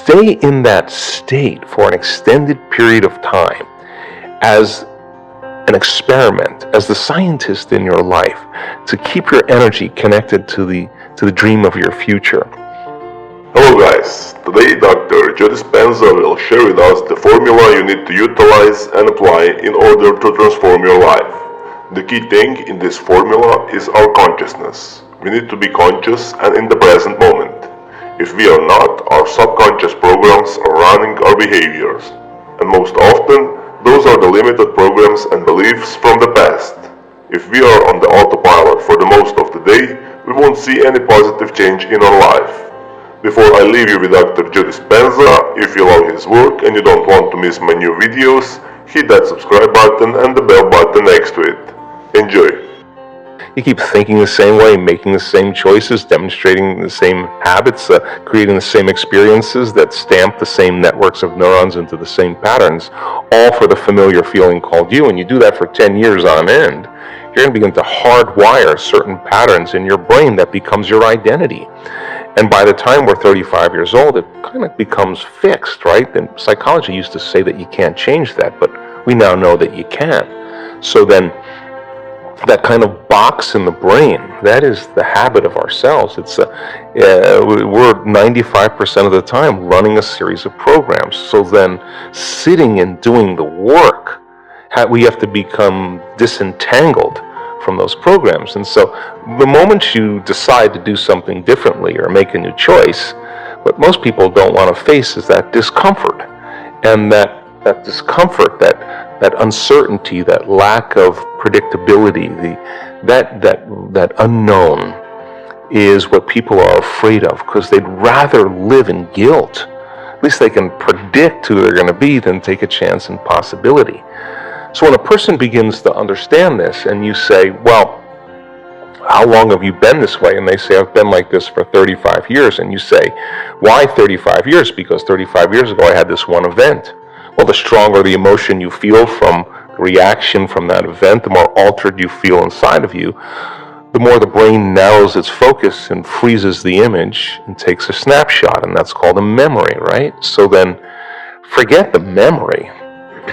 stay in that state for an extended period of time as an experiment, as the scientist in your life, to keep your energy connected to the dream of your future. Hello guys, today Dr. Dispenza will share with us the formula you need to utilize and apply in order to transform your life. The key thing in this formula is our consciousness. We need to be conscious and in the present moment. If we are not, our subconscious programs are running our behaviors. And most often, those are the limited programs and beliefs from the past. If we are on the autopilot for the most of the day, we won't see any positive change in our life. Before I leave you with Dr. Dispenza, if you love his work and you don't want to miss my new videos, hit that subscribe button and the bell button next to it. Enjoy! You keep thinking the same way, making the same choices, demonstrating the same habits, creating the same experiences that stamp the same networks of neurons into the same patterns, all for the familiar feeling called you. And you do that for 10 years on end, you're going to begin to hardwire certain patterns in your brain that becomes your identity. And by the time we're 35 years old, it kind of becomes fixed, right? And psychology used to say that you can't change that, but we now know that you can. So then, that kind of box in the brain, that is the habit of ourselves. We're 95% of the time running a series of programs. So then, sitting and doing the work, we have to become disentangled from those programs. And so the moment you decide to do something differently or make a new choice, what most people don't want to face is that discomfort. And that discomfort, that uncertainty, that lack of predictability, that unknown is what people are afraid of, because they'd rather live in guilt. At least they can predict who they're going to be than take a chance in possibility. So when a person begins to understand this and you say, well, how long have you been this way? And they say, I've been like this for 35 years. And you say, why 35 years? Because 35 years ago I had this one event. Well, the stronger the emotion you feel from the reaction from that event, the more altered you feel inside of you, the more the brain narrows its focus and freezes the image and takes a snapshot, and that's called a memory, right? So then forget the memory.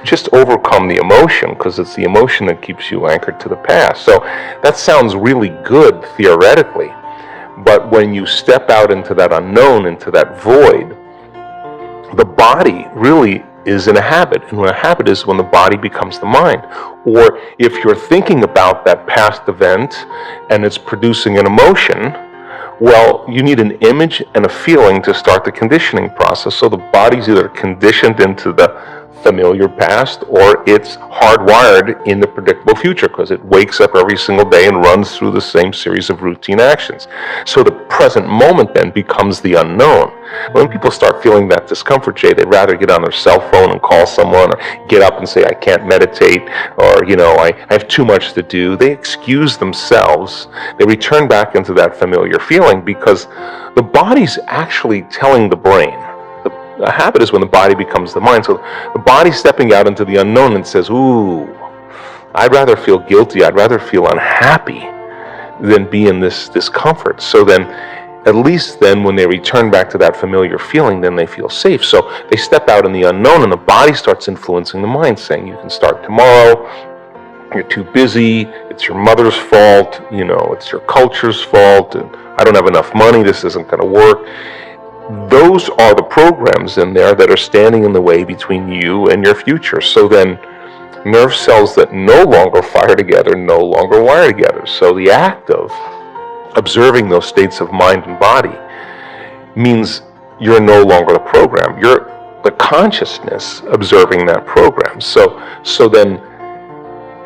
Just overcome the emotion, because it's the emotion that keeps you anchored to the past. So that sounds really good theoretically, but when you step out into that unknown, into that void, the body really is in a habit. And when a habit is when the body becomes the mind. Or if you're thinking about that past event and it's producing an emotion, well, you need an image and a feeling to start the conditioning process. So the body's either conditioned into the familiar past or it's hardwired in the predictable future, because it wakes up every single day and runs through the same series of routine actions. So the present moment then becomes the unknown. When people start feeling that discomfort, Jay, they'd rather get on their cell phone and call someone, or get up and say, I can't meditate, or, I have too much to do. They excuse themselves. They return back into that familiar feeling, because the body's actually telling the brain. A habit is when the body becomes the mind. So the body's stepping out into the unknown and says, ooh, I'd rather feel guilty, I'd rather feel unhappy than be in this discomfort. So then, at least then when they return back to that familiar feeling, then they feel safe. So they step out in the unknown and the body starts influencing the mind, saying you can start tomorrow, you're too busy, it's your mother's fault, it's your culture's fault, and I don't have enough money, this isn't going to work. Those are the programs in there that are standing in the way between you and your future. So then nerve cells that no longer fire together no longer wire together. So the act of observing those states of mind and body means you're no longer the program. You're the consciousness observing that program. So then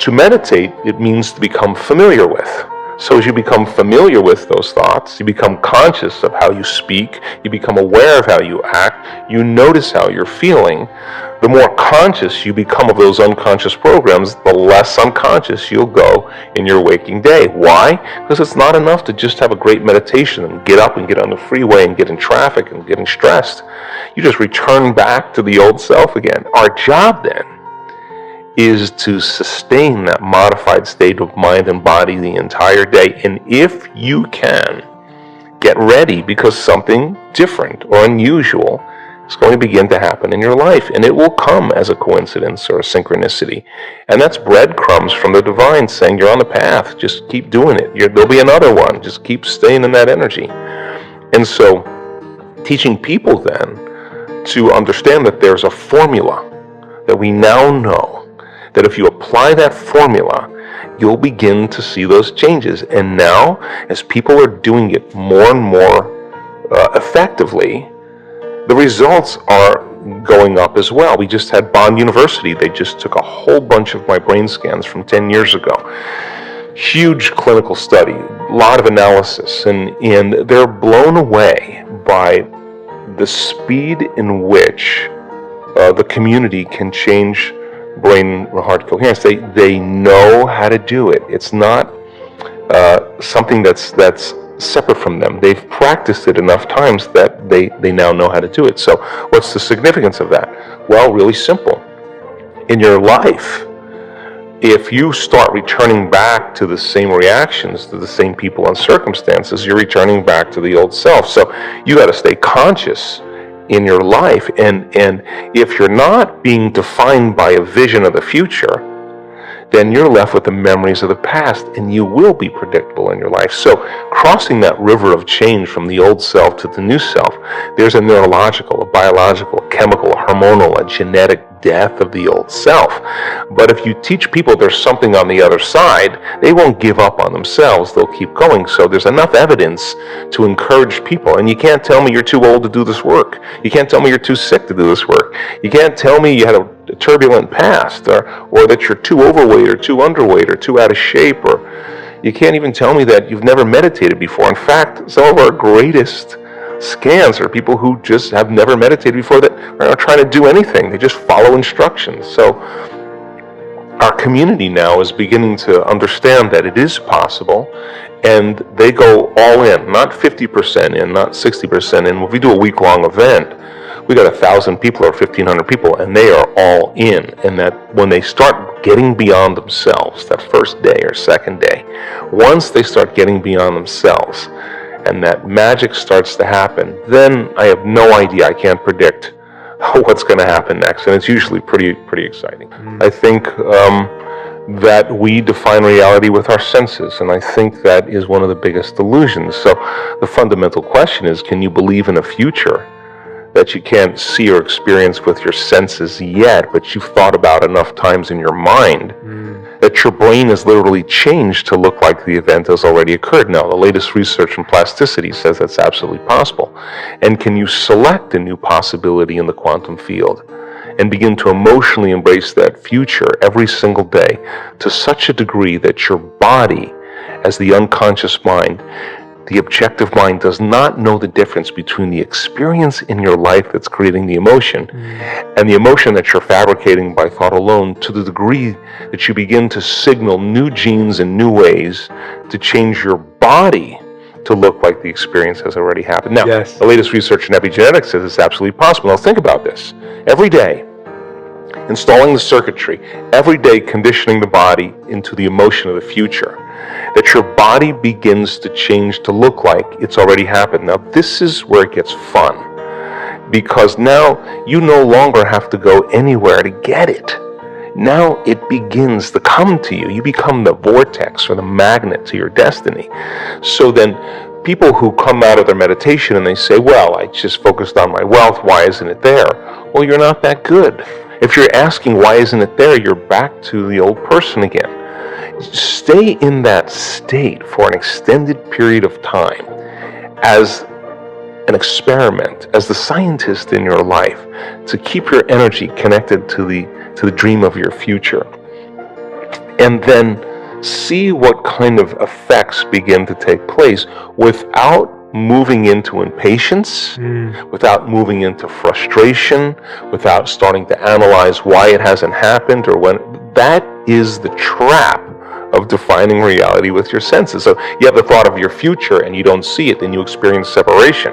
to meditate, it means to become familiar with. So as you become familiar with those thoughts, you become conscious of how you speak, you become aware of how you act, you notice how you're feeling. The more conscious you become of those unconscious programs, the less unconscious you'll go in your waking day. Why? Because it's not enough to just have a great meditation and get up and get on the freeway and get in traffic and getting stressed. You just return back to the old self again. Our job then is to sustain that modified state of mind and body the entire day. And if you can, get ready, because something different or unusual is going to begin to happen in your life, and it will come as a coincidence or a synchronicity. And that's breadcrumbs from the divine saying you're on the path, just keep doing it. There'll be another one, just keep staying in that energy. And so teaching people then to understand that there's a formula that we now know, that if you apply that formula, you'll begin to see those changes. And now, as people are doing it more and more effectively, the results are going up as well. We just had Bond University. They just took a whole bunch of my brain scans from 10 years ago. Huge clinical study, a lot of analysis, and they're blown away by the speed in which the community can change brain-heart coherence. They know how to do it. It's not something that's separate from them. They've practiced it enough times that they now know how to do it. So what's the significance of that? Well, really simple. In your life, if you start returning back to the same reactions, to the same people and circumstances, you're returning back to the old self. So you got to stay conscious in your life. And if you're not being defined by a vision of the future, then you're left with the memories of the past, and you will be predictable in your life. So crossing that river of change from the old self to the new self, there's a neurological, a biological, a chemical, a hormonal, a genetic death of the old self. But if you teach people there's something on the other side, they won't give up on themselves. They'll keep going. So there's enough evidence to encourage people. And you can't tell me you're too old to do this work. You can't tell me you're too sick to do this work. You can't tell me you had a turbulent past, or that you're too overweight or too underweight or too out of shape, or you can't even tell me that you've never meditated before. In fact, some of our greatest scans are people who just have never meditated before, that are not trying to do anything. They just follow instructions. So our community now is beginning to understand that it is possible, and they go all in, not 50% in, not 60% in. If we do a week-long event, we got 1,000 people or 1,500 people, and they are all in. And that when they start getting beyond themselves, that first day or second day, once they start getting beyond themselves, and that magic starts to happen, then I have no idea. I can't predict what's going to happen next, and it's usually pretty exciting. I think that we define reality with our senses, and I think that is one of the biggest illusions. So the fundamental question is, can you believe in a future that you can't see or experience with your senses yet, but you've thought about enough times in your mind that your brain has literally changed to look like the event has already occurred? Now, the latest research in plasticity says that's absolutely possible. And can you select a new possibility in the quantum field and begin to emotionally embrace that future every single day to such a degree that your body, as the unconscious mind, the objective mind, does not know the difference between the experience in your life that's creating the emotion and the emotion that you're fabricating by thought alone, to the degree that you begin to signal new genes in new ways to change your body to look like the experience has already happened. Now, the latest research in epigenetics says it's absolutely possible. Now, think about this. Every day, installing the circuitry, every day conditioning the body into the emotion of the future, that your body begins to change to look like it's already happened. Now, this is where it gets fun, because now you no longer have to go anywhere to get it. Now it begins to come to you. You become the vortex or the magnet to your destiny. So then people who come out of their meditation and they say, well, I just focused on my wealth, why isn't it there? Well, you're not that good. If you're asking why isn't it there, you're back to the old person again. Stay in that state for an extended period of time as an experiment, as the scientist in your life, to keep your energy connected to the dream of your future. And then see what kind of effects begin to take place without moving into impatience, without moving into frustration, without starting to analyze why it hasn't happened or when. That is the trap of defining reality with your senses. So you have the thought of your future and you don't see it, then you experience separation.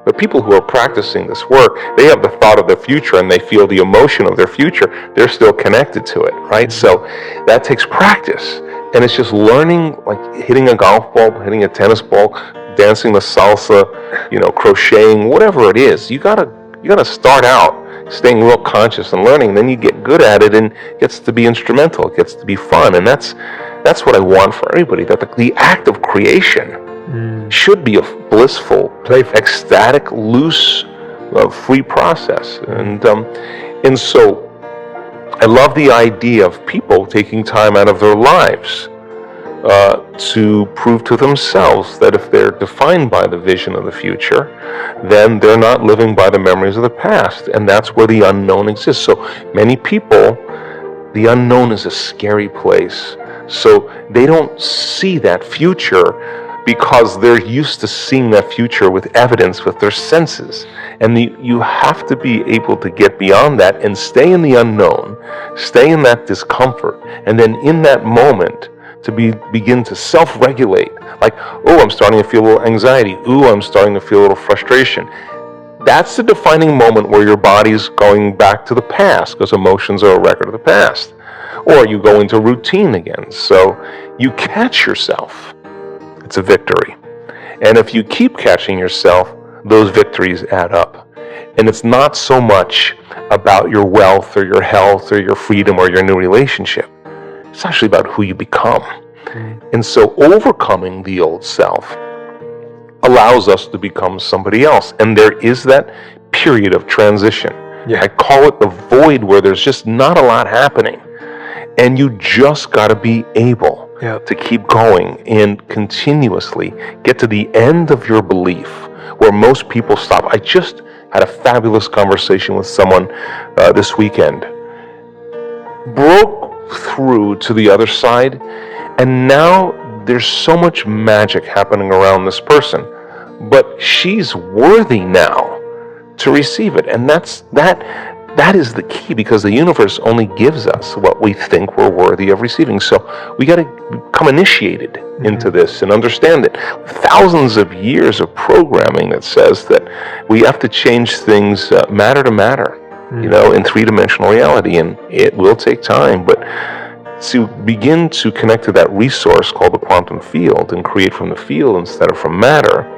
But people who are practicing this work, they have the thought of the future and they feel the emotion of their future. They're still connected to it, right? So that takes practice. And it's just learning, like hitting a golf ball, hitting a tennis ball, dancing the salsa, crocheting, whatever it is. You gotta You got to start out staying real conscious and learning, then you get good at it, and it gets to be instrumental, it gets to be fun. And that's what I want for everybody, that the act of creation should be a blissful, playful, ecstatic, loose, free process. And so I love the idea of people taking time out of their lives to prove to themselves that if they're defined by the vision of the future, then they're not living by the memories of the past. And that's where the unknown exists. So many people, the unknown is a scary place. So they don't see that future because they're used to seeing that future with evidence, with their senses. And you have to be able to get beyond that and stay in the unknown, stay in that discomfort, and then in that moment to begin to self-regulate. Like, oh, I'm starting to feel a little anxiety. Ooh, I'm starting to feel a little frustration. That's the defining moment where your body's going back to the past, because emotions are a record of the past. Or you go into routine again. So you catch yourself. It's a victory. And if you keep catching yourself, those victories add up. And it's not so much about your wealth or your health or your freedom or your new relationship. It's actually about who you become. And so overcoming the old self allows us to become somebody else. And there is that period of transition. Yeah. I call it the void, where there's just not a lot happening. And you just got to be able to keep going and continuously get to the end of your belief, where most people stop. I just had a fabulous conversation with someone this weekend. Broke through to the other side, and now there's so much magic happening around this person, but she's worthy now to receive it. And that is the key, because the universe only gives us what we think we're worthy of receiving. So we got to become initiated into this and understand it. Thousands of years of programming that says that we have to change things matter to matter, in three-dimensional reality, and it will take time. But to begin to connect to that resource called the quantum field and create from the field instead of from matter,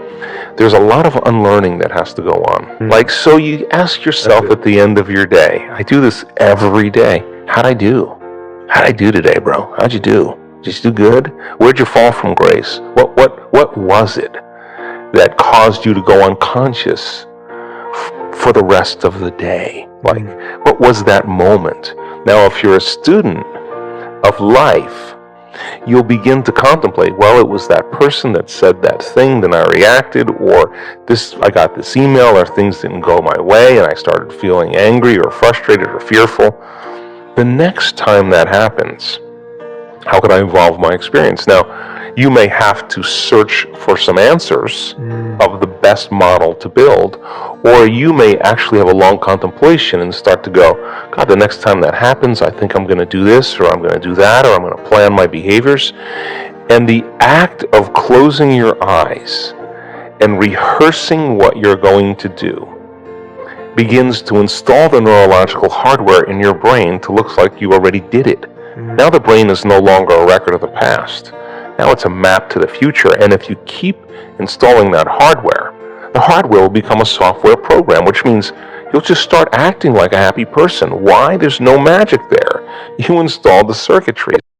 there's a lot of unlearning that has to go on. Like, so you ask yourself at the end of your day, I do this every day, how'd I do? How'd I do today, bro? How'd you do? Did you do good? Where'd you fall from grace? What was it that caused you to go unconscious for the rest of the day? Like, what was that moment? Now, if you're a student of life, you'll begin to contemplate, well, it was that person that said that thing, then I reacted, or I got this email, or things didn't go my way, and I started feeling angry or frustrated or fearful. The next time that happens, how can I evolve my experience? Now, you may have to search for some answers of the best model to build, or you may actually have a long contemplation and start to go, God, the next time that happens, I think I'm going to do this, or I'm going to do that, or I'm going to plan my behaviors. And the act of closing your eyes and rehearsing what you're going to do begins to install the neurological hardware in your brain to look like you already did it. Now the brain is no longer a record of the past. Now it's a map to the future, and if you keep installing that hardware, the hardware will become a software program, which means you'll just start acting like a happy person. Why? There's no magic there. You installed the circuitry.